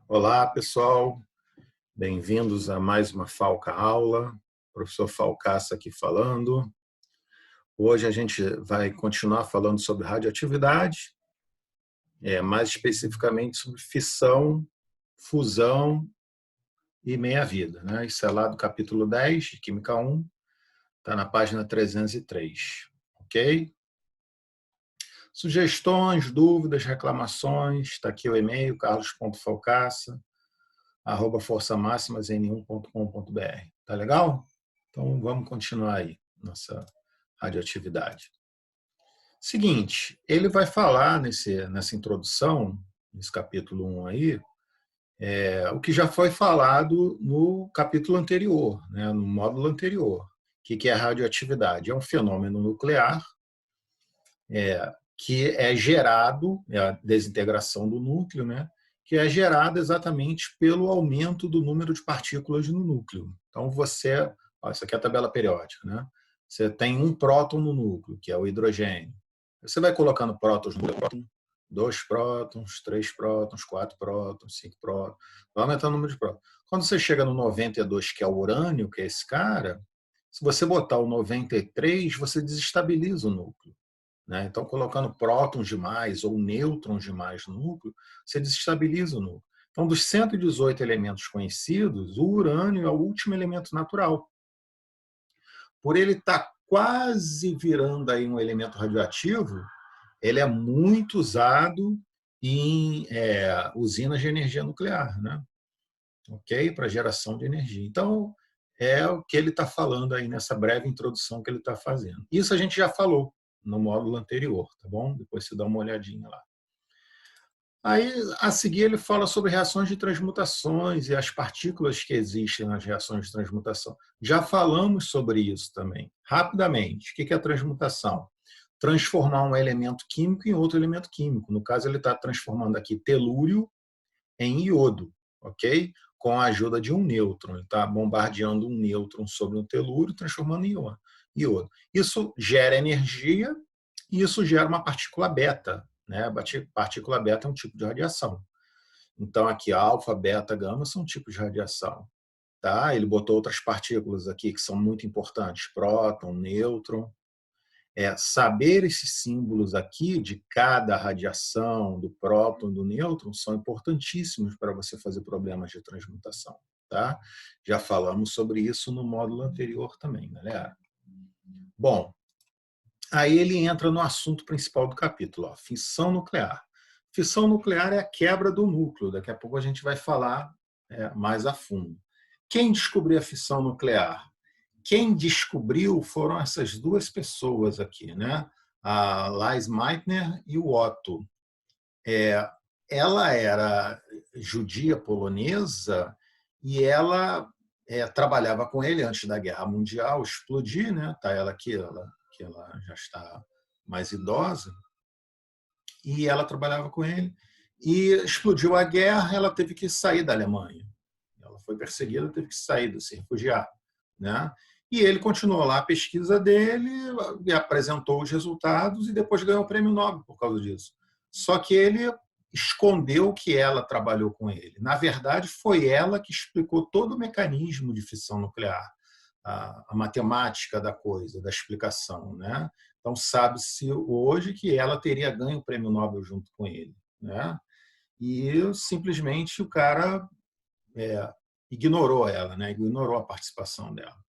Olá, pessoal. Bem-vindos a mais uma Falca Aula. Professor Falcaça aqui falando. Hoje a gente vai continuar falando sobre radioatividade, mais especificamente sobre fissão, fusão e meia-vida, né? Isso é lá do capítulo 10, de Química 1, está na página 303, ok? Sugestões, dúvidas, reclamações, está aqui o e-mail, carlos.falcaça@forçamaximasn1.com.br. Tá legal? Então vamos continuar aí nossa radioatividade. Seguinte, ele vai falar nessa introdução, nesse capítulo 1 aí, o que já foi falado no capítulo anterior, né, no módulo anterior. O que é a radioatividade? É um fenômeno nuclear que é gerado, é a desintegração do núcleo, né, que é gerada exatamente pelo aumento do número de partículas no núcleo. Então, isso aqui é a tabela periódica, né? Você tem um próton no núcleo, que é o hidrogênio. Você vai colocando prótons no núcleo, 2 prótons, 3 prótons, 4 prótons, 5 prótons, vai aumentando o número de prótons. Quando você chega no 92, que é o urânio, que é esse cara, se você botar o 93, você desestabiliza o núcleo. Né? Então, colocando prótons demais ou nêutrons demais no núcleo, você desestabiliza o núcleo. Então, dos 118 elementos conhecidos, o urânio é o último elemento natural. Por ele estar quase virando aí um elemento radioativo, ele é muito usado em usinas de energia nuclear, né? Ok? Para geração de energia. Então, é o que ele está falando aí nessa breve introdução que ele está fazendo. Isso a gente já falou no módulo anterior, tá bom? Depois você dá uma olhadinha lá. Aí, a seguir, ele fala sobre reações de transmutações e as partículas que existem nas reações de transmutação. Já falamos sobre isso também. Rapidamente, o que é a transmutação? Transformar um elemento químico em outro elemento químico. No caso, ele está transformando aqui telúrio em iodo, ok? Com a ajuda de um nêutron. Ele está bombardeando um nêutron sobre um telúrio, transformando em iodo. Isso gera energia e isso gera uma partícula beta. Né? A partícula beta é um tipo de radiação. Então, aqui, alfa, beta, gama são tipos de radiação. Tá? Ele botou outras partículas aqui que são muito importantes, próton, nêutron. Saber esses símbolos aqui de cada radiação, do próton, do nêutron, são importantíssimos para você fazer problemas de transmutação. Tá? Já falamos sobre isso no módulo anterior também, galera. Bom, aí ele entra no assunto principal do capítulo, ó, fissão nuclear. Fissão nuclear é a quebra do núcleo. Daqui a pouco a gente vai falar mais a fundo. Quem descobriu a fissão nuclear? Quem descobriu foram essas duas pessoas aqui, né? A Lise Meitner e o Otto. Ela era judia polonesa e ela trabalhava com ele antes da Guerra Mundial explodir, né? Tá ela aqui, que ela já está mais idosa, e ela trabalhava com ele. E explodiu a guerra, ela teve que sair da Alemanha. Ela foi perseguida, teve que sair, se refugiar, né? E ele continuou lá a pesquisa dele, e apresentou os resultados e depois ganhou o prêmio Nobel por causa disso. Só que ele escondeu que ela trabalhou com ele. Na verdade, foi ela que explicou todo o mecanismo de fissão nuclear, a matemática da coisa, da explicação, né? Então sabe-se hoje que ela teria ganho o prêmio Nobel junto com ele, né? E simplesmente o cara ignorou ela, né? Ignorou a participação dela.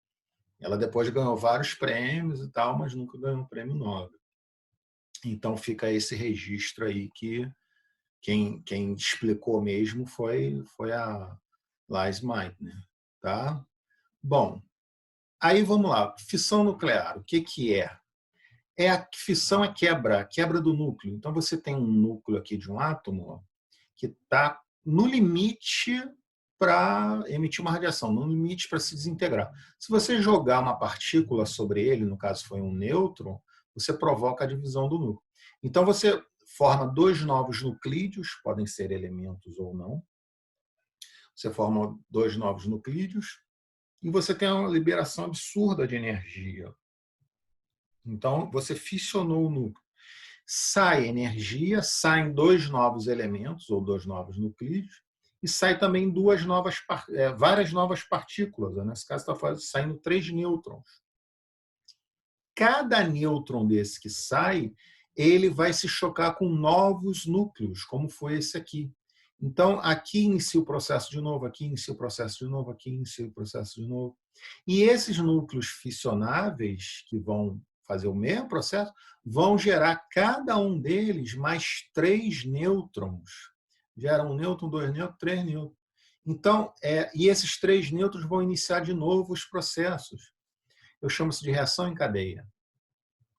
Ela depois ganhou vários prêmios e tal, mas nunca ganhou um prêmio Nobel. Então fica esse registro aí que quem explicou mesmo foi a Lise Meitner, tá? Bom, aí vamos lá. Fissão nuclear, o que é? A fissão é quebra do núcleo. Então você tem um núcleo aqui de um átomo que está no limite para emitir uma radiação, no limite para se desintegrar. Se você jogar uma partícula sobre ele, no caso foi um nêutron, você provoca a divisão do núcleo. Então você forma dois novos nuclídeos, podem ser elementos ou não. Você forma dois novos nuclídeos e você tem uma liberação absurda de energia. Então você fissionou o núcleo. Sai energia, saem dois novos elementos ou dois novos nuclídeos e sai também várias novas partículas. Né? Nesse caso, está saindo 3 nêutrons. Cada nêutron desse que sai, ele vai se chocar com novos núcleos, como foi esse aqui. Então, aqui inicia o processo de novo, aqui inicia o processo de novo, aqui inicia o processo de novo. E esses núcleos fissionáveis, que vão fazer o mesmo processo, vão gerar cada um deles mais 3 nêutrons. Gera 1 nêutron, 2 nêutrons, 3 nêutrons. Então, e esses 3 nêutrons vão iniciar de novo os processos. Eu chamo isso de reação em cadeia.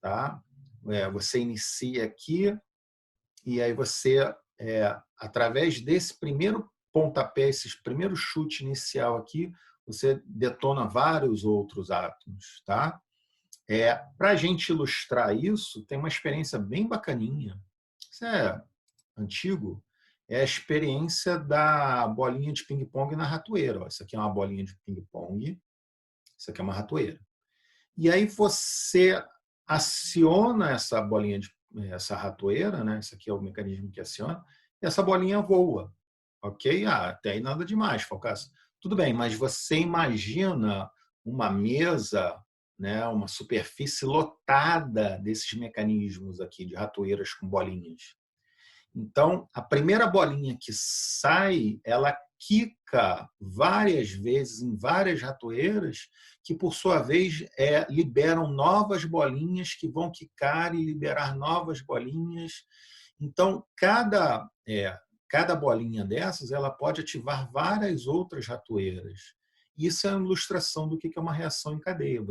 Tá? Você inicia aqui e aí você, através desse primeiro pontapé, esse primeiro chute inicial aqui, você detona vários outros átomos. Tá? Para a gente ilustrar isso, tem uma experiência bem bacaninha. Isso é antigo. É a experiência da bolinha de ping-pong na ratoeira. Isso aqui é uma bolinha de ping-pong, isso aqui é uma ratoeira. E aí você aciona essa bolinha, essa ratoeira, né? Esse aqui é o mecanismo que aciona, e essa bolinha voa. Ok? Até aí nada demais, Falcaça. Tudo bem, mas você imagina uma mesa, né? Uma superfície lotada desses mecanismos aqui, de ratoeiras com bolinhas. Então, a primeira bolinha que sai, ela quica várias vezes em várias ratoeiras, que, por sua vez, liberam novas bolinhas que vão quicar e liberar novas bolinhas. Então, cada bolinha dessas ela pode ativar várias outras ratoeiras. Isso é uma ilustração do que é uma reação em cadeia.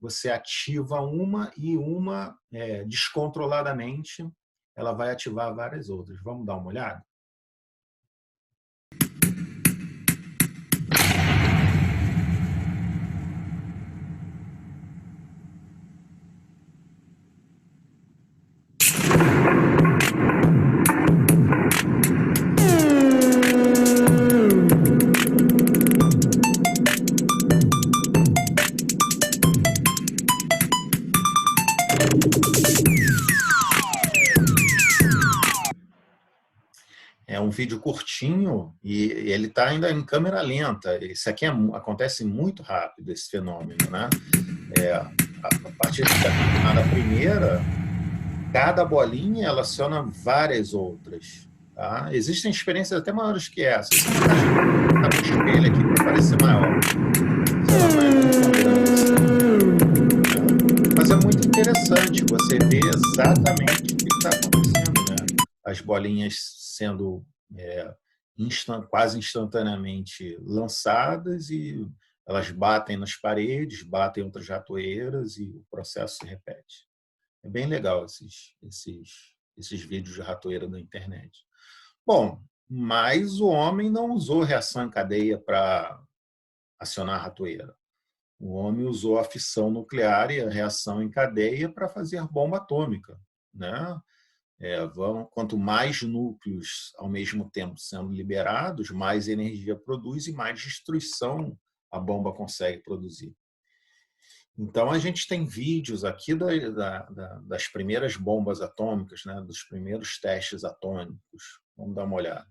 Você ativa uma e uma, descontroladamente, ela vai ativar várias outras. Vamos dar uma olhada? É um vídeo curtinho e ele está ainda em câmera lenta. Isso aqui acontece muito rápido, esse fenômeno, né? A partir da primeira, cada bolinha ela aciona várias outras. Tá? Existem experiências até maiores que essa. Isso está com espelho aqui para parecer maior. Sei lá, mas não tão grande assim. Mas é muito interessante você ver exatamente o que está acontecendo, né? As bolinhas sendo quase instantaneamente lançadas e elas batem nas paredes, batem em outras ratoeiras e o processo se repete. É bem legal esses vídeos de ratoeira da internet. Bom, mas o homem não usou reação em cadeia para acionar a ratoeira. O homem usou a fissão nuclear e a reação em cadeia para fazer bomba atômica, né? Quanto mais núcleos ao mesmo tempo sendo liberados, mais energia produz e mais destruição a bomba consegue produzir. Então, a gente tem vídeos aqui das primeiras bombas atômicas, né, dos primeiros testes atômicos. Vamos dar uma olhada.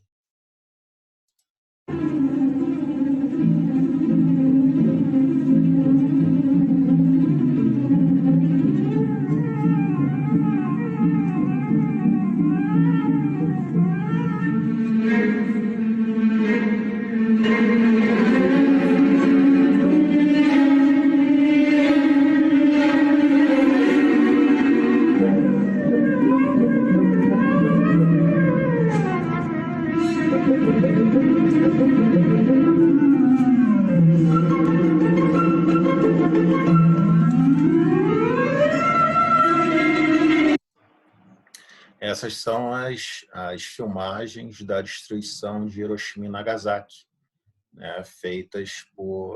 Essas são as filmagens da destruição de Hiroshima e Nagasaki, né,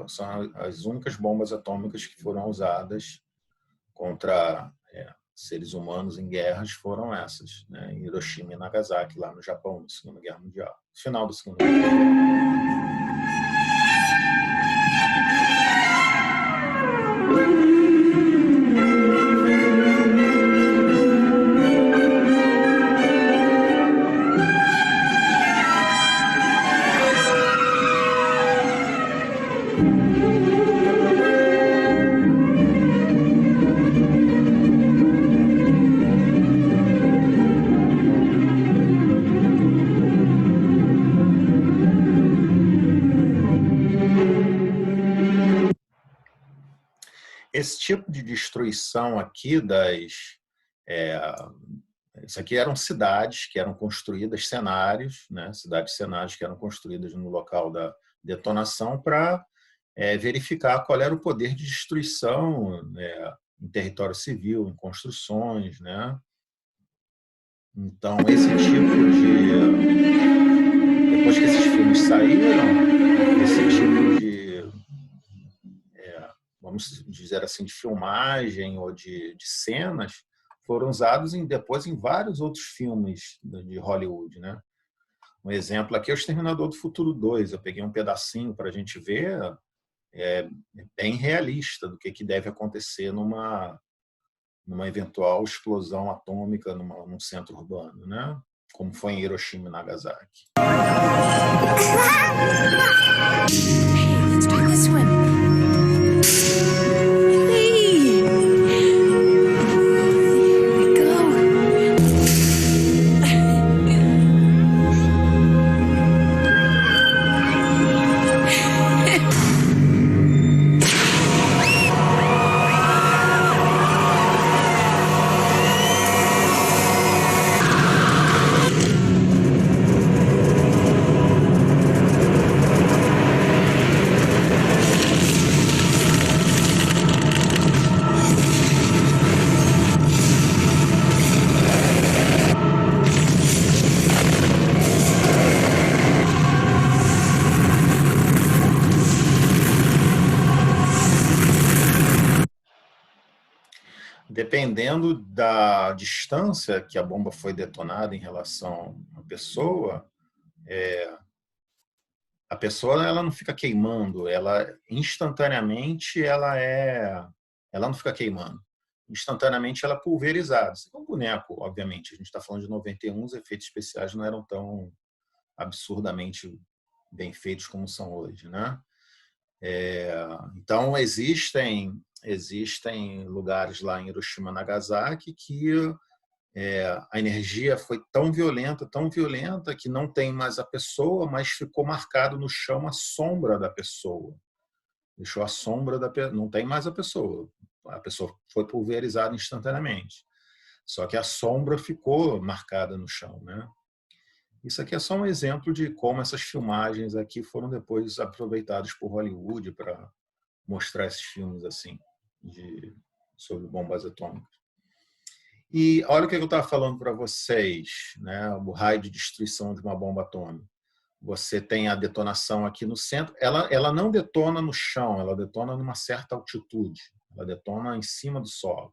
são as únicas bombas atômicas que foram usadas contra seres humanos em guerras foram essas, né, em Hiroshima e Nagasaki, lá no Japão, na Segunda Guerra Mundial, final da Segunda Guerra Mundial. esse tipo de destruição aqui isso aqui eram cidades que eram construídas, cenários, né? Cidades-cenários que eram construídas no local da detonação para verificar qual era o poder de destruição, né, em território civil, em construções, né? Então, esse tipo depois que esses filmes saíram, esse tipo vamos dizer assim, de filmagem ou de cenas foram usados depois em vários outros filmes de Hollywood, né? Um exemplo aqui é o Exterminador do Futuro 2. Eu peguei um pedacinho para a gente ver, bem realista do que deve acontecer numa eventual explosão atômica num centro urbano, né? Como foi em Hiroshima e Nagasaki. Let's do this one. Dependendo da distância que a bomba foi detonada em relação à pessoa, a pessoa ela não fica queimando, ela instantaneamente ela não fica queimando. Instantaneamente ela é pulverizada. Isso é um boneco, obviamente. A gente está falando de 91, os efeitos especiais não eram tão absurdamente bem feitos como são hoje, né? Então existem lugares lá em Hiroshima, Nagasaki, que a energia foi tão violenta que não tem mais a pessoa, mas ficou marcado no chão a sombra da pessoa. Deixou a sombra da pessoa, não tem mais a pessoa. A pessoa foi pulverizada instantaneamente. Só que a sombra ficou marcada no chão, né? Isso aqui é só um exemplo de como essas filmagens aqui foram depois aproveitadas por Hollywood para mostrar esses filmes assim sobre bombas atômicas. E olha o que eu estava falando para vocês, né? O raio de destruição de uma bomba atômica. Você tem a detonação aqui no centro. Ela não detona no chão, ela detona numa certa altitude. Ela detona em cima do solo.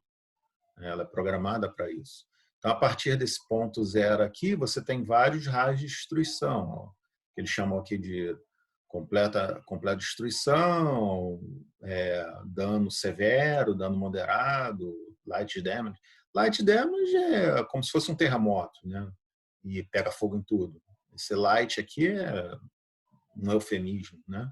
Ela é programada para isso. Então, a partir desse ponto zero aqui, você tem vários raios de destruição, ó, que eles chamam aqui de completa destruição, dano severo, dano moderado, light damage. Light damage é como se fosse um terremoto, né? E pega fogo em tudo. Esse light aqui é um eufemismo, né?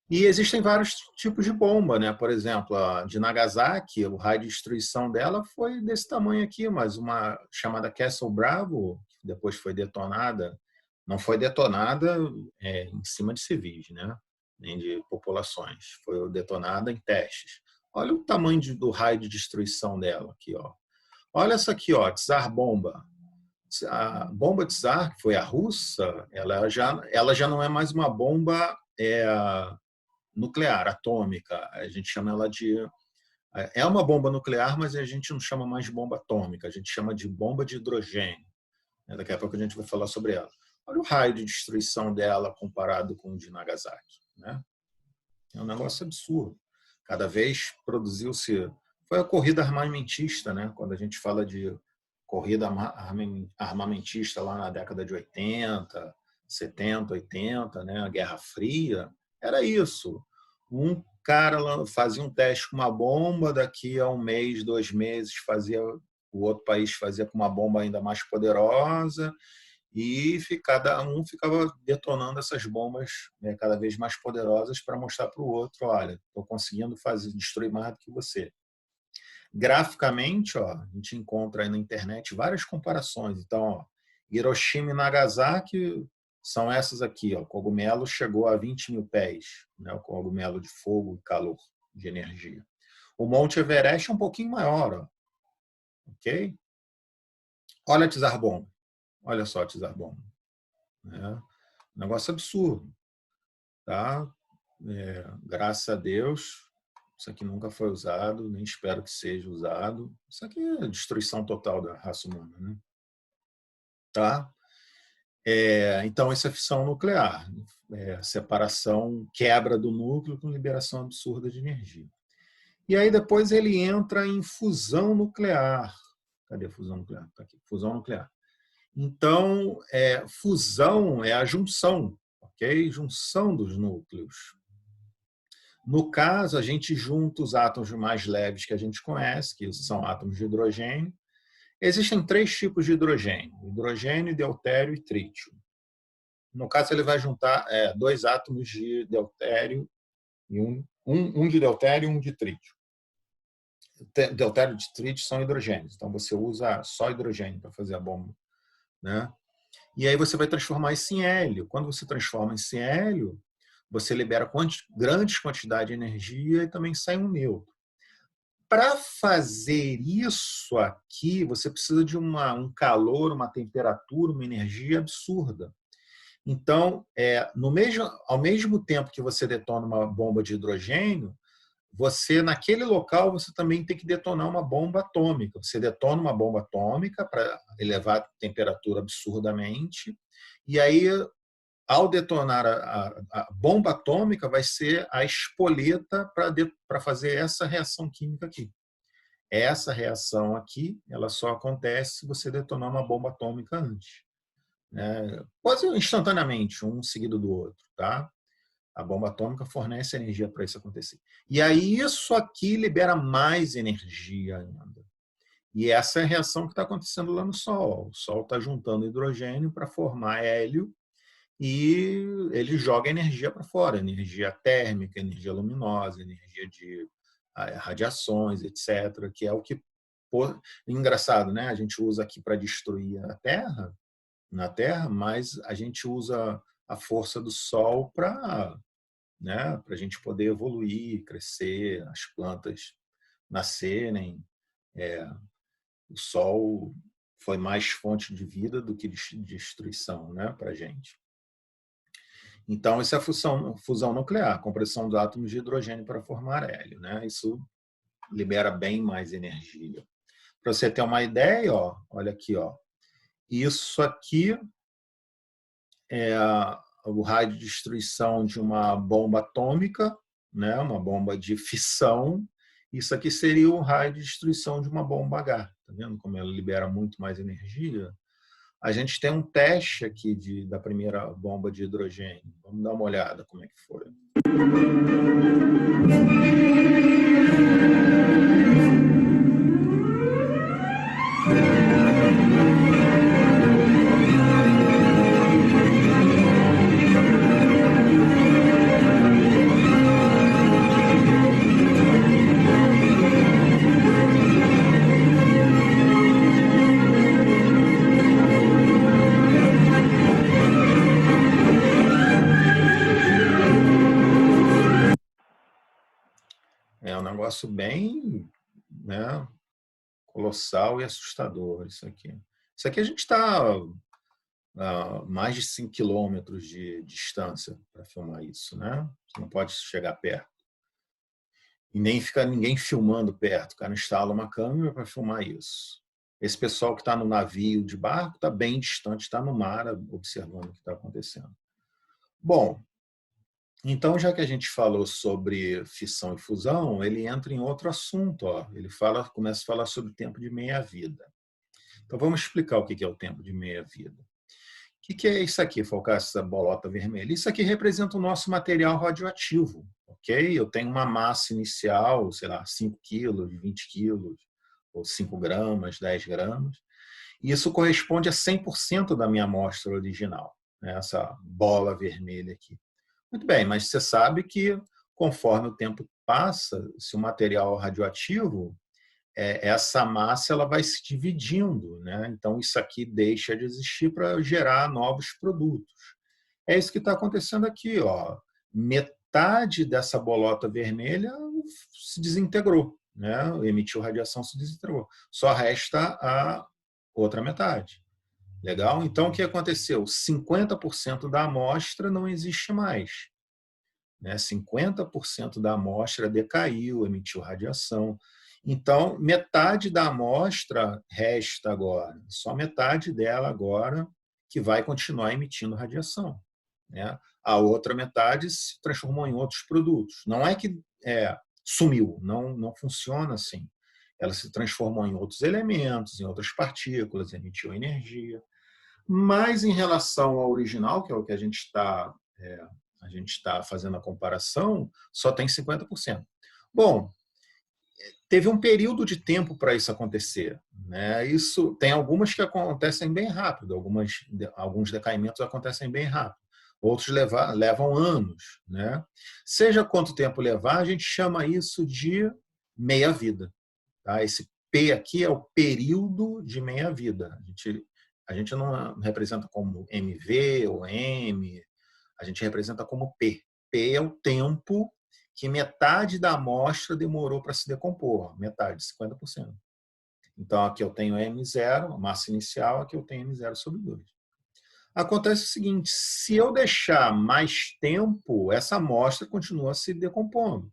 E existem vários tipos de bomba, né? Por exemplo, a de Nagasaki, o raio de destruição dela foi desse tamanho aqui, mas uma chamada Castle Bravo, que depois foi detonada, não foi detonada em cima de civis, né? Nem de populações. Foi detonada em testes. Olha o tamanho do raio de destruição dela aqui, ó. Olha essa aqui, ó, Tsar Bomba. A bomba Tsar, que foi a russa, ela já não é mais uma bomba nuclear, atômica. A gente chama ela de... É uma bomba nuclear, mas a gente não chama mais de bomba atômica, a gente chama de bomba de hidrogênio. Daqui a pouco a gente vai falar sobre ela. Olha o raio de destruição dela comparado com o de Nagasaki, né? É um negócio absurdo. Cada vez produziu-se... Foi a corrida armamentista, né? Quando a gente fala de corrida armamentista lá na década de 80, 70, 80, né? A Guerra Fria, era isso. Um cara fazia um teste com uma bomba, daqui a um mês, 2 meses, o outro país fazia com uma bomba ainda mais poderosa, e cada um ficava detonando essas bombas, né, cada vez mais poderosas para mostrar para o outro, olha, estou conseguindo destruir mais do que você. Graficamente, ó, a gente encontra aí na internet várias comparações. Então, ó, Hiroshima e Nagasaki são essas aqui. Ó, o cogumelo chegou a 20 mil pés, né, o cogumelo de fogo e calor. de energia. O Monte Everest é um pouquinho maior, ó, ok? Olha a Tsar-Bomba. Olha só a Tsar-Bomba. Né? Negócio absurdo. Tá? Graças a Deus, isso aqui nunca foi usado, nem espero que seja usado. Isso aqui é a destruição total da raça humana. Né? Tá? Então, isso é fissão nuclear. Separação, quebra do núcleo com liberação absurda de energia. E aí depois ele entra em fusão nuclear. Cadê a fusão nuclear? Tá aqui, fusão nuclear. Então, fusão é a junção, ok? Junção dos núcleos. No caso, a gente junta os átomos mais leves que a gente conhece, que são átomos de hidrogênio. Existem 3 tipos de hidrogênio: hidrogênio, deutério e trítio. No caso, ele vai juntar 2 átomos de deutério e um de deutério e um de trítio. Deutério e trítio são hidrogênios, então você usa só hidrogênio para fazer a bomba. Né? E aí você vai transformar isso em hélio. Quando você transforma isso em hélio, você libera grandes quantidades de energia e também sai um neutro. Para fazer isso aqui, você precisa de um calor, uma temperatura, uma energia absurda. Então, ao mesmo tempo que você detona uma bomba de hidrogênio, naquele local, você também tem que detonar uma bomba atômica. Você detona uma bomba atômica para elevar a temperatura absurdamente, e aí, ao detonar a bomba atômica, vai ser a espoleta para fazer essa reação química aqui. Essa reação aqui, ela só acontece se você detonar uma bomba atômica antes. Quase instantaneamente, um seguido do outro. Tá? A bomba atômica fornece energia para isso acontecer. E aí isso aqui libera mais energia ainda. E essa é a reação que está acontecendo lá no Sol. O Sol está juntando hidrogênio para formar hélio e ele joga energia para fora, energia térmica, energia luminosa, energia de radiações, etc., que é o que... Engraçado, né? A gente usa aqui para destruir a Terra, na Terra, mas a gente usa a força do Sol para a gente poder evoluir, crescer, as plantas nascerem. O Sol foi mais fonte de vida do que de destruição, para a gente. Então, isso é a fusão nuclear, compressão dos átomos de hidrogênio para formar hélio. Isso libera bem mais energia. Para você ter uma ideia, olha aqui, isso aqui é o raio de destruição de uma bomba atômica, uma bomba de fissão. Isso aqui seria o raio de destruição de uma bomba H. Está vendo como ela libera muito mais energia? A gente tem um teste aqui da primeira bomba de hidrogênio. Vamos dar uma olhada como é que foi. É um negócio bem colossal e assustador isso aqui. Isso aqui a gente está a mais de 5 quilômetros de distância para filmar isso. Você não pode chegar perto. E nem fica ninguém filmando perto. O cara instala uma câmera para filmar isso. Esse pessoal que está no navio de barco está bem distante, está no mar observando o que está acontecendo. Bom, então, já que a gente falou sobre fissão e fusão, ele entra em outro assunto. Ele começa a falar sobre o tempo de meia-vida. Então, vamos explicar o que é o tempo de meia-vida. O que é isso aqui, focar essa bolota vermelha? Isso aqui representa o nosso material radioativo. Ok? Eu tenho uma massa inicial, sei lá, 5 quilos, 20 quilos, ou 5 gramas, 10 gramas. E isso corresponde a 100% da minha amostra original, essa bola vermelha aqui. Muito bem, mas você sabe que conforme o tempo passa, se o material radioativo, essa massa ela vai se dividindo. Então, isso aqui deixa de existir para gerar novos produtos. É isso que está acontecendo aqui. Metade dessa bolota vermelha se desintegrou, né? Emitiu radiação, se desintegrou. Só resta a outra metade. Legal? Então, o que aconteceu? 50% da amostra não existe mais. Né? 50% da amostra decaiu, emitiu radiação. Então, metade da amostra resta agora. Só metade dela agora que vai continuar emitindo radiação. Né? A outra metade se transformou em outros produtos. Não é que sumiu, não funciona assim. Ela se transformou em outros elementos, em outras partículas, emitiu energia. Mas em relação ao original, que é o que a gente está fazendo a comparação, só tem 50%. Bom, teve um período de tempo para isso acontecer. Né? Isso tem algumas que acontecem bem rápido, alguns decaimentos acontecem bem rápido, outros levam anos. Né? Seja quanto tempo levar, a gente chama isso de meia-vida. Tá? Esse P aqui é o período de meia-vida. A gente não representa como MV ou M, a gente representa como P. P é o tempo que metade da amostra demorou para se decompor, metade, 50%. Então, aqui eu tenho M0, a massa inicial, aqui eu tenho M0 sobre 2. Acontece o seguinte, se eu deixar mais tempo, essa amostra continua se decompondo.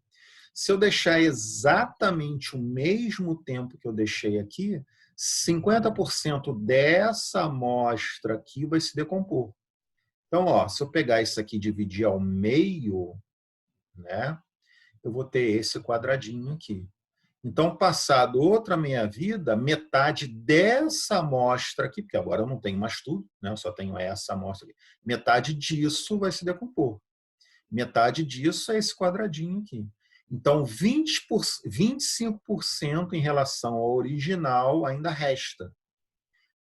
Se eu deixar exatamente o mesmo tempo que eu deixei aqui, 50% dessa amostra aqui vai se decompor. Então, se eu pegar isso aqui e dividir ao meio, né, eu vou ter esse quadradinho aqui. Então, passado outra meia-vida, metade dessa amostra aqui, porque agora eu não tenho mais tudo, né, eu só tenho essa amostra aqui, metade disso vai se decompor. Metade disso é esse quadradinho aqui. Então, 25% em relação ao original ainda resta.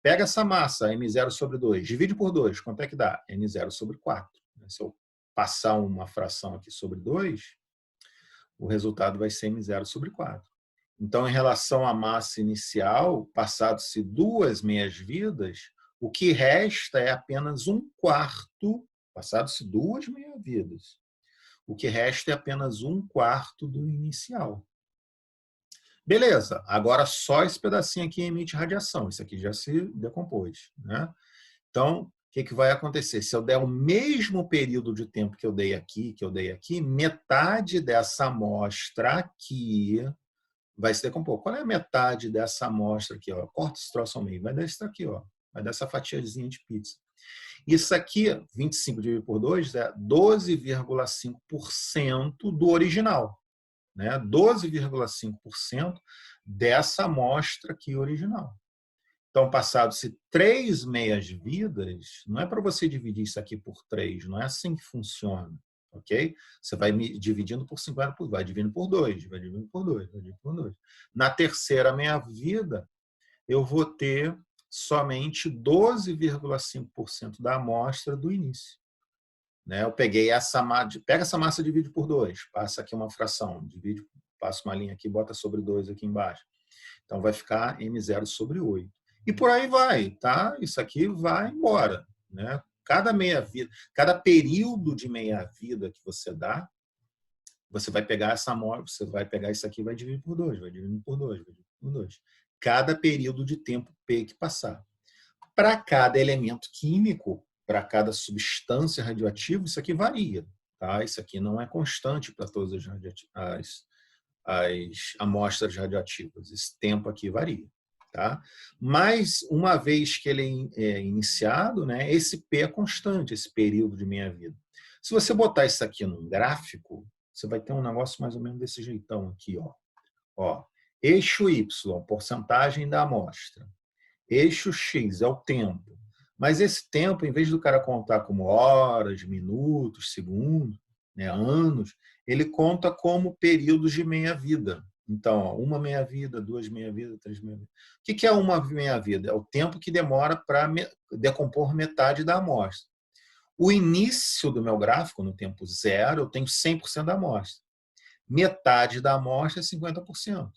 Pega essa massa, M0 sobre 2, divide por 2, quanto é que dá? M0 sobre 4. Se eu passar uma fração aqui sobre 2, o resultado vai ser M0 sobre 4. Então, em relação à massa inicial, passado-se 2 meias-vidas, o que resta é apenas 1/4, passado-se 2 meias-vidas. O que resta é apenas 1/4 do inicial. Beleza, agora só esse pedacinho aqui emite radiação. Isso aqui já se decompôs. Né? Então, o que vai acontecer? Se eu der o mesmo período de tempo que eu dei aqui, metade dessa amostra aqui vai se decompor. Qual é a metade dessa amostra aqui? Corta esse troço ao meio. Vai dar isso aqui. Vai dar essa fatiazinha de pizza. Isso aqui, 25 dividido por 2, é 12,5% do original. Né? 12,5% dessa amostra aqui original. Então, passado-se 3 meias-vidas, não é para você dividir isso aqui por 3, não é assim que funciona. Ok? Você vai dividindo por 50, vai dividindo por 2, vai dividindo por 2, vai dividindo por 2. Na terceira meia-vida, eu vou ter somente 12,5% da amostra do início. Né? Eu peguei pega essa massa e divide por 2, passa aqui uma fração, passa uma linha aqui, bota sobre 2 aqui embaixo. Então vai ficar M0 sobre 8. E por aí vai, tá? Isso aqui vai embora. Né? Cada meia-vida, cada período de meia-vida que você dá, você vai pegar essa amostra, você vai pegar isso aqui e vai dividir por 2, vai dividir por 2, vai dividir por 2. Cada período de tempo P que passar. Para cada elemento químico, para cada substância radioativa, isso aqui varia. Tá? Isso aqui não é constante para todas as amostras radioativas. Esse tempo aqui varia. Tá? Mas, uma vez que ele é iniciado, né, esse P é constante, esse período de meia-vida. Se você botar isso aqui num gráfico, você vai ter um negócio mais ou menos desse jeitão aqui. Eixo Y, porcentagem da amostra. Eixo X é o tempo. Mas esse tempo, em vez do cara contar como horas, minutos, segundos, né, anos, ele conta como períodos de meia-vida. Então, uma meia-vida, 2 meia-vida, 3 meia-vida. O que é uma meia-vida? É o tempo que demora para decompor metade da amostra. O início do meu gráfico, no tempo 0, eu tenho 100% da amostra. Metade da amostra é 50%.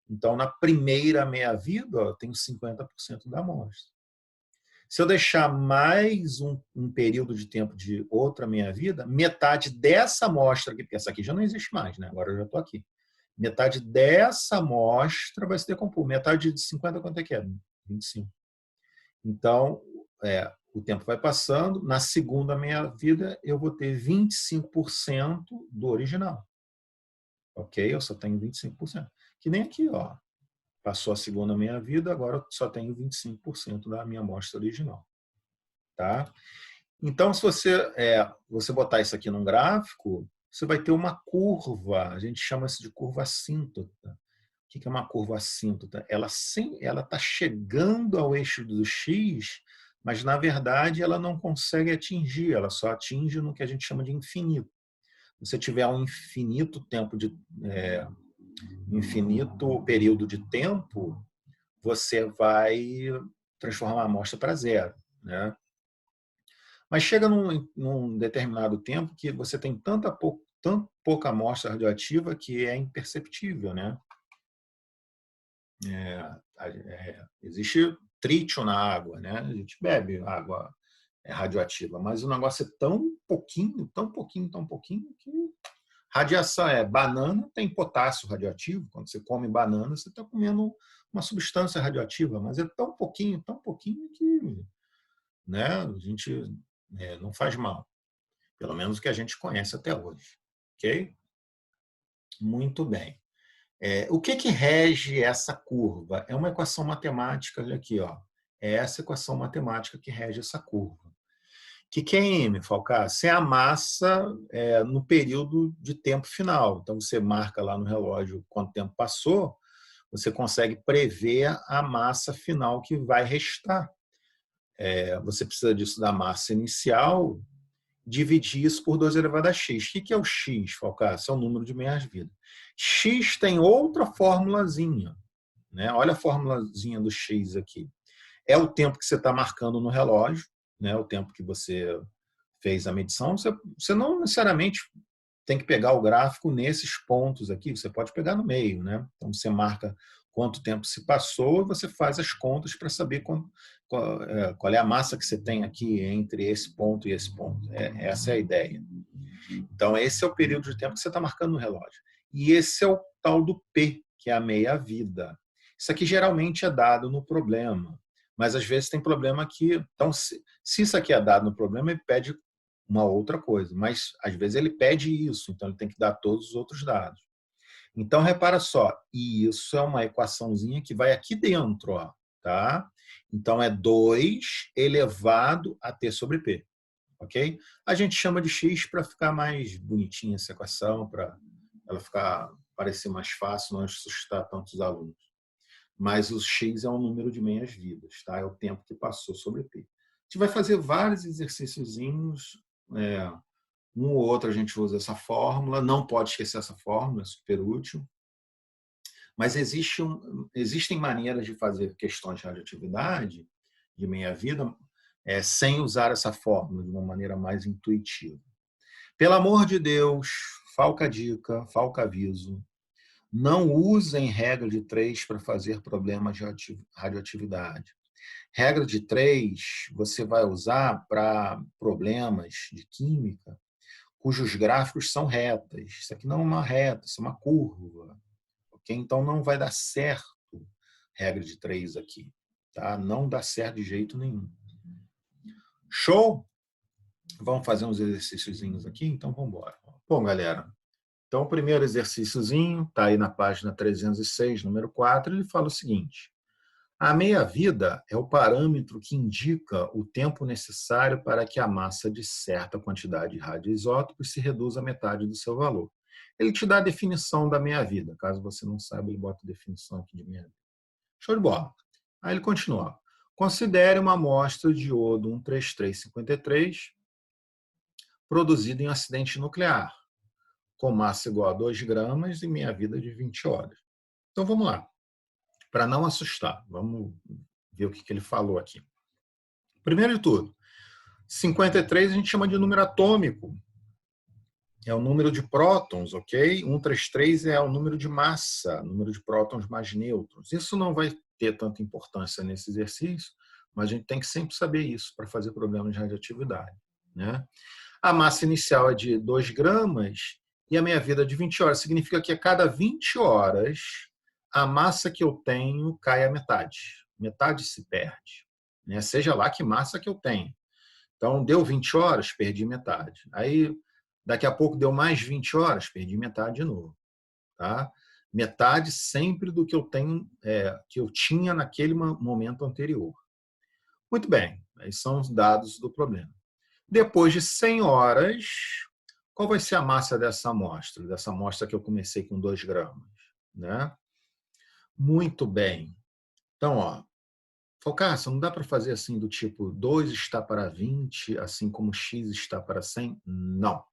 Então, na primeira meia-vida, eu tenho 50% da amostra. Se eu deixar mais um período de tempo de outra meia-vida, metade dessa amostra, porque essa aqui já não existe mais, né? Agora eu já estou aqui. Metade dessa amostra vai se decompor. Metade de 50, quanto é que é? 25. Então, o tempo vai passando. Na segunda meia-vida, eu vou ter 25% do original. Ok? Eu só tenho 25%. Que nem aqui, ó. Passou a segunda meia-vida, agora eu só tenho 25% da minha amostra original. Tá? Então, se você botar isso aqui num gráfico, você vai ter uma curva. A gente chama isso de curva assíntota. O que é uma curva assíntota? Ela está chegando ao eixo do X, mas, na verdade, ela não consegue atingir. Ela só atinge no que a gente chama de infinito. Se você tiver um infinito infinito período de tempo, você vai transformar a amostra para zero, né? Mas chega num determinado tempo que você tem tão pouca amostra radioativa que é imperceptível, né? Existe trítio na água, né? A gente bebe água radioativa, mas o negócio é tão pouquinho, tão pouquinho, tão pouquinho que radiação banana tem potássio radioativo. Quando você come banana, você está comendo uma substância radioativa, mas é tão pouquinho que, né, a gente não faz mal. Pelo menos o que a gente conhece até hoje. Ok? Muito bem. O que rege essa curva? É uma equação matemática, olha aqui, ó. É essa equação matemática que rege essa curva. Que é M, Falcás? É a massa no período de tempo final. Então, você marca lá no relógio quanto tempo passou, você consegue prever a massa final que vai restar. Você precisa disso da massa inicial, dividir isso por 2 elevado a x. O que é o x, Falcás? É o número de meias-vidas. X tem outra formulazinha, né? Olha a formulazinha do x aqui. É o tempo que você está marcando no relógio, né? O tempo que você fez a medição. Você não necessariamente tem que pegar o gráfico nesses pontos aqui, você pode pegar no meio, né? Então você marca quanto tempo se passou e você faz as contas para saber qual é a massa que você tem aqui entre esse ponto e esse ponto. Essa é a ideia. Então, esse é o período de tempo que você está marcando no relógio. E esse é o tal do P, que é a meia-vida. Isso aqui geralmente é dado no problema, mas às vezes tem problema que... Então, se isso aqui é dado no problema, ele pede uma outra coisa, mas às vezes ele pede isso, então ele tem que dar todos os outros dados. Então, repara só, isso é uma equaçãozinha que vai aqui dentro, ó, tá? Então, é 2 elevado a t sobre p, ok? A gente chama de x para ficar mais bonitinha essa equação, para ela parecer mais fácil, não assustar tantos alunos. Mas o x é um número de meias-vidas, tá? É o tempo que passou sobre p. A gente vai fazer vários exercíciozinhos, um ou outro a gente usa essa fórmula, não pode esquecer essa fórmula, é super útil. Mas existem maneiras de fazer questões de radioatividade, de meia-vida, sem usar essa fórmula, de uma maneira mais intuitiva. Pelo amor de Deus, falca dica, falca aviso, não usem regra de 3 para fazer problemas de radioatividade. Regra de 3 você vai usar para problemas de química cujos gráficos são retas. Isso aqui não é uma reta, isso é uma curva. Okay? Então, não vai dar certo regra de 3 aqui. Tá? Não dá certo de jeito nenhum. Show? Vamos fazer uns exercíciozinhos aqui? Então, vamos embora. Bom, galera, então o primeiro exercíciozinho está aí na página 306, número 4, ele fala o seguinte: a meia-vida é o parâmetro que indica o tempo necessário para que a massa de certa quantidade de radioisótopos se reduza à metade do seu valor. Ele te dá a definição da meia-vida. Caso você não saiba, ele bota a definição aqui de meia-vida. Show de bola. Aí ele continua. Considere uma amostra de iodo 13353 produzida em um acidente nuclear, com massa igual a 2 gramas e meia-vida de 20 horas. Então, vamos lá. Para não assustar, vamos ver o que ele falou aqui. Primeiro de tudo, 53 a gente chama de número atômico. É o número de prótons, ok? 133 é o número de massa, número de prótons mais nêutrons. Isso não vai ter tanta importância nesse exercício, mas a gente tem que sempre saber isso para fazer problemas de radioatividade, né? A massa inicial é de 2 gramas E a meia-vida de 20 horas significa que a cada 20 horas, a massa que eu tenho cai a metade. Metade se perde, né? Seja lá que massa que eu tenho. Então, deu 20 horas, perdi metade. Aí, daqui a pouco, deu mais 20 horas, perdi metade de novo. Tá? Metade sempre do que eu tenho, que eu tinha naquele momento anterior. Muito bem, esses são os dados do problema. Depois de 100 horas, qual vai ser a massa dessa amostra? Dessa amostra que eu comecei com 2 gramas. Né? Muito bem. Então, Cássio, não dá para fazer assim do tipo 2 está para 20, assim como x está para 100? Não.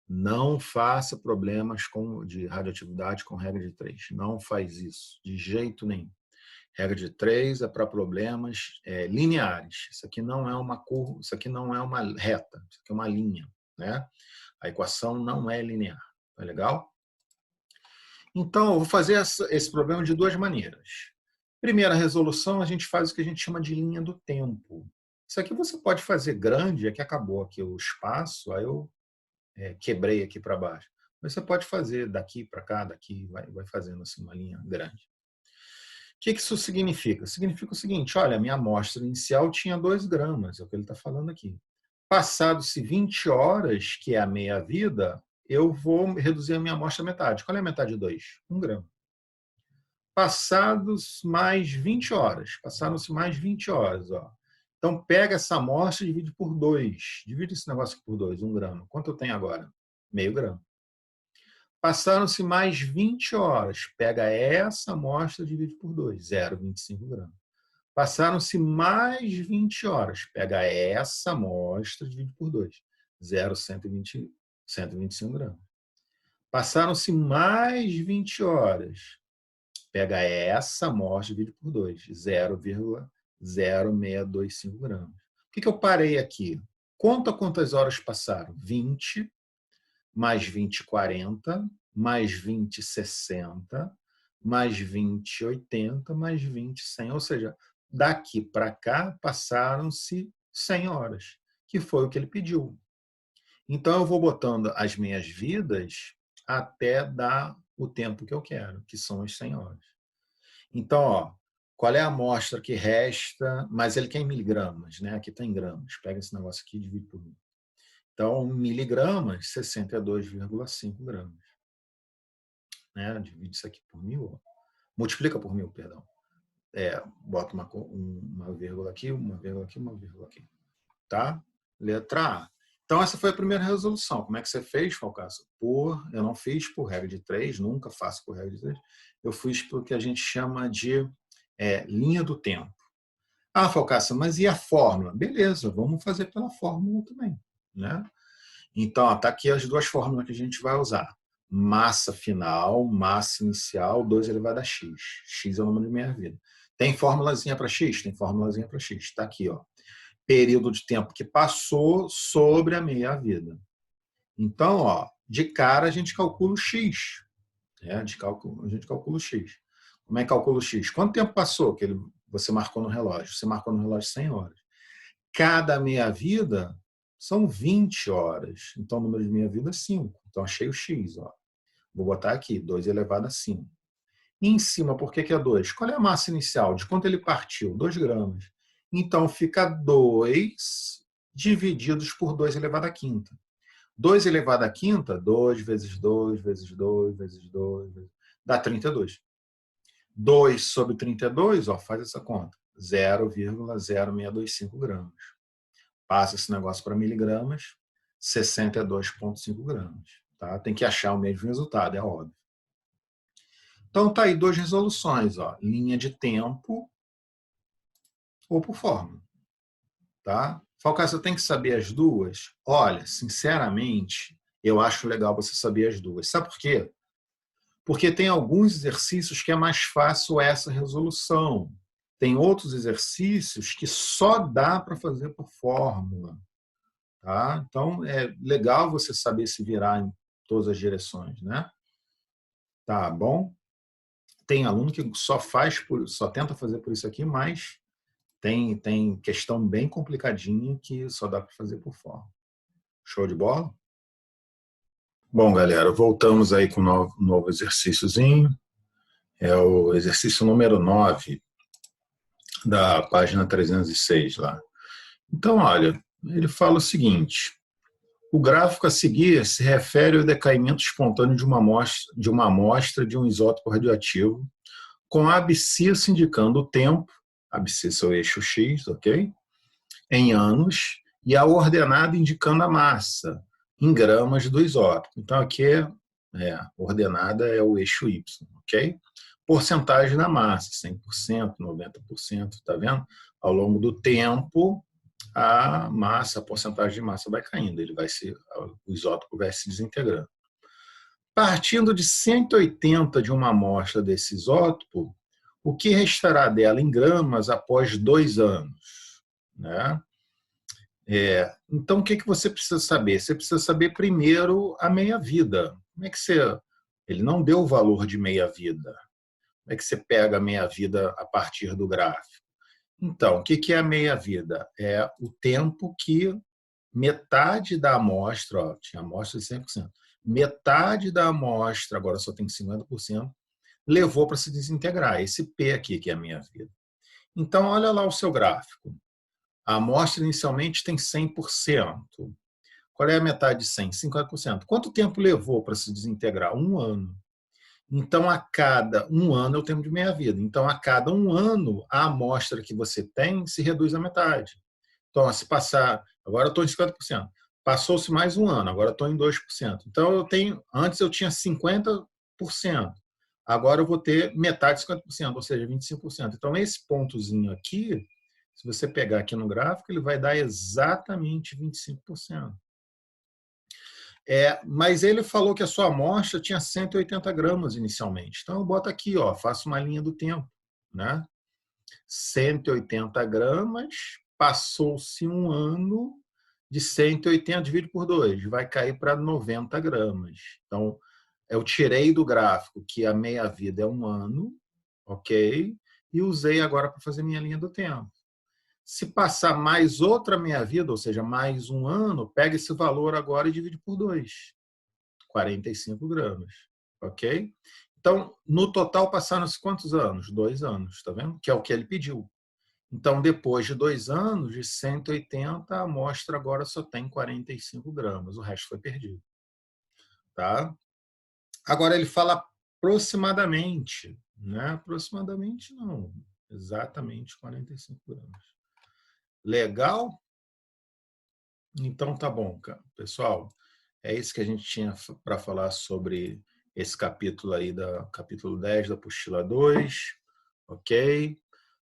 Não faça problemas de radioatividade com regra de 3. Não faz isso, de jeito nenhum. Regra de 3 é para problemas lineares. Isso aqui não é uma curva, isso aqui não é uma reta, isso aqui é uma linha. Né? A equação não é linear. Tá legal? Então, eu vou fazer esse problema de 2 maneiras. Primeira resolução, a gente faz o que a gente chama de linha do tempo. Isso aqui você pode fazer grande, é que acabou aqui o espaço, aí eu quebrei aqui para baixo. Mas você pode fazer daqui para cá, daqui, vai fazendo assim uma linha grande. O que isso significa? Significa o seguinte, olha, a minha amostra inicial tinha 2 gramas, é o que ele está falando aqui. Passado-se 20 horas, que é a meia-vida, eu vou reduzir a minha amostra à metade. Qual é a metade de 2? 1 grama. Passados mais 20 horas. Passaram-se mais 20 horas. Então, pega essa amostra e divide por 2. Divide esse negócio aqui por 2, 1 grama. Quanto eu tenho agora? Meio grama. Passaram-se mais 20 horas. Pega essa amostra e divide por 2, 0,25 gramas. Passaram-se mais 20 horas. Pega essa amostra e divide por 2, 125 gramas. Passaram-se mais 20 horas. Pega essa amostra e divide por 2, 0,0625 gramas. O que eu parei aqui? Conta quantas horas passaram. 20, mais 20, 40, mais 20, 60, mais 20, 80, mais 20, 100. Ou seja, daqui para cá passaram-se 100 horas, que foi o que ele pediu. Então, eu vou botando as minhas vidas até dar o tempo que eu quero, que são as 100 horas. Então, qual é a amostra que resta? Mas ele quer em miligramas, né? Aqui está em gramas. Pega esse negócio aqui e divide por 1. Então, miligramas, 62,5 gramas. Né? Divide isso aqui por 1.000. Multiplica por 1.000, perdão. Bota uma vírgula aqui, uma vírgula aqui, uma vírgula aqui. Tá? Letra A. Então, essa foi a primeira resolução. Como é que você fez, Falcaço? Eu não fiz por regra de 3, nunca faço por regra de 3. Eu fiz por que a gente chama de linha do tempo. Falcaço, mas e a fórmula? Beleza, vamos fazer pela fórmula também. Né? Então, está aqui as 2 fórmulas que a gente vai usar. Massa final, massa inicial, 2 elevado a x. X é o número de meia-vida. Tem formulazinha para x? Tem formulazinha para x. Está aqui, período de tempo que passou sobre a meia-vida. Então, de cara a gente calcula o x. A gente calcula o x. Como é que calcula o x? Quanto tempo passou que você marcou no relógio? Você marcou no relógio 100 horas. Cada meia-vida são 20 horas. Então, o número de meia-vida é 5. Então, achei o x. Vou botar aqui, 2 elevado a 5. E em cima, por que é 2? Qual é a massa inicial? De quanto ele partiu? 2 gramas. Então, fica 2 divididos por 2 elevado à quinta. 2 elevado à quinta, 2 vezes 2, vezes 2, vezes 2, dá 32. 2 sobre 32, faz essa conta, 0,0625 gramas. Passa esse negócio para miligramas, 62,5 gramas. Tá? Tem que achar o mesmo resultado, é óbvio. Então, está aí 2 resoluções, linha de tempo ou por fórmula. Tá? Falcaço, eu tenho que saber as duas? Olha, sinceramente, eu acho legal você saber as duas. Sabe por quê? Porque tem alguns exercícios que é mais fácil essa resolução. Tem outros exercícios que só dá para fazer por fórmula. Tá? Então, é legal você saber se virar em todas as direções. Né? Tá bom? Tem aluno que só tenta fazer por isso aqui, mas tem questão bem complicadinha que só dá para fazer por fórmula. Show de bola? Bom, galera, voltamos aí com um novo exercíciozinho. É o exercício número 9 da página 306 lá. Então, olha, ele fala o seguinte: o gráfico a seguir se refere ao decaimento espontâneo de uma amostra de um isótopo radioativo, com a abscissa indicando o tempo, a abscissa é o eixo X, ok? Em anos, e a ordenada indicando a massa, em gramas do isótopo. Então, aqui ordenada é o eixo Y, ok? Porcentagem da massa, 100%, 90%, tá vendo? Ao longo do tempo, a porcentagem de massa vai caindo, o isótopo vai se desintegrando. Partindo de 180 de uma amostra desse isótopo, o que restará dela em gramas após 2 anos? Né? Então, o que você precisa saber? Você precisa saber primeiro a meia-vida. Como é que você... Ele não deu o valor de meia-vida. Como é que você pega a meia-vida a partir do gráfico? Então, o que é a meia-vida? É o tempo que metade da amostra, tinha amostra de 100%, metade da amostra, agora só tem 50%, levou para se desintegrar. Esse P aqui que é a meia-vida. Então, olha lá o seu gráfico. A amostra inicialmente tem 100%. Qual é a metade de 100? 50%. Quanto tempo levou para se desintegrar? 1 ano. Então, a cada 1 ano é o tempo de meia-vida. Então, a cada 1 ano, a amostra que você tem se reduz à metade. Então, se passar... Agora eu estou em 50%. Passou-se mais 1 ano, agora estou em 2%. Então, antes eu tinha 50%. Agora eu vou ter metade de 50%, ou seja, 25%. Então, esse pontozinho aqui, se você pegar aqui no gráfico, ele vai dar exatamente 25%. Mas ele falou que a sua amostra tinha 180 gramas inicialmente. Então, eu boto aqui, faço uma linha do tempo. Né? 180 gramas, passou-se 1 ano, de 180 dividido por 2, vai cair para 90 gramas. Então, eu tirei do gráfico que a meia-vida é 1 ano, ok? E usei agora para fazer minha linha do tempo. Se passar mais outra meia-vida, ou seja, mais 1 ano, pega esse valor agora e divide por 2. 45 gramas. Ok? Então, no total, passaram-se quantos anos? 2 anos, tá vendo? Que é o que ele pediu. Então, depois de 2 anos, de 180, a amostra agora só tem 45 gramas. O resto foi perdido. Tá? Agora, ele fala aproximadamente. Né? Aproximadamente, não. Exatamente 45 gramas. Legal? Então tá bom, pessoal. É isso que a gente tinha para falar sobre esse capítulo aí, capítulo 10 da apostila 2, ok?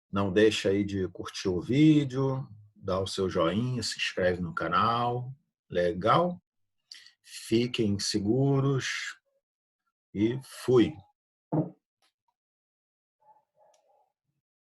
Não deixa aí de curtir o vídeo, dar o seu joinha, se inscreve no canal, legal? Fiquem seguros e fui!